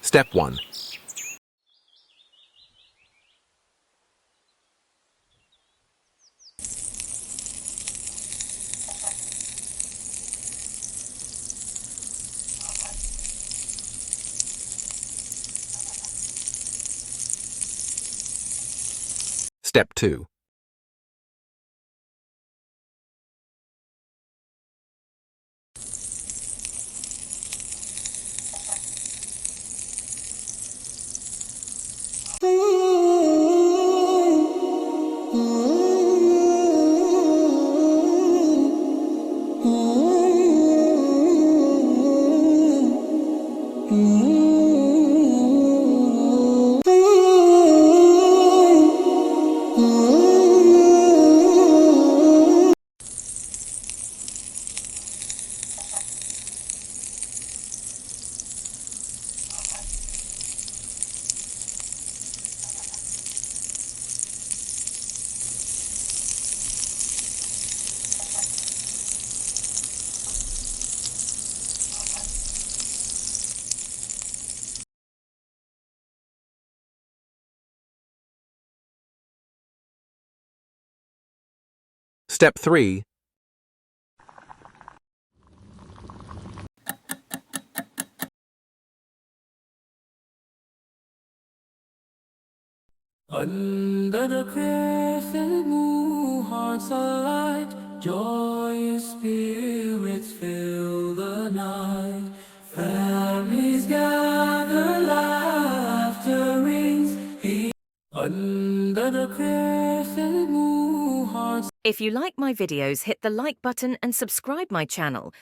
Step 1. Step 2. Step 3. Under the crescent moon, hearts alight, joyous spirits fill the night. Families gather, laughter rings. Under the crescent moon, hearts. If you like my videos, hit the like button and subscribe my channel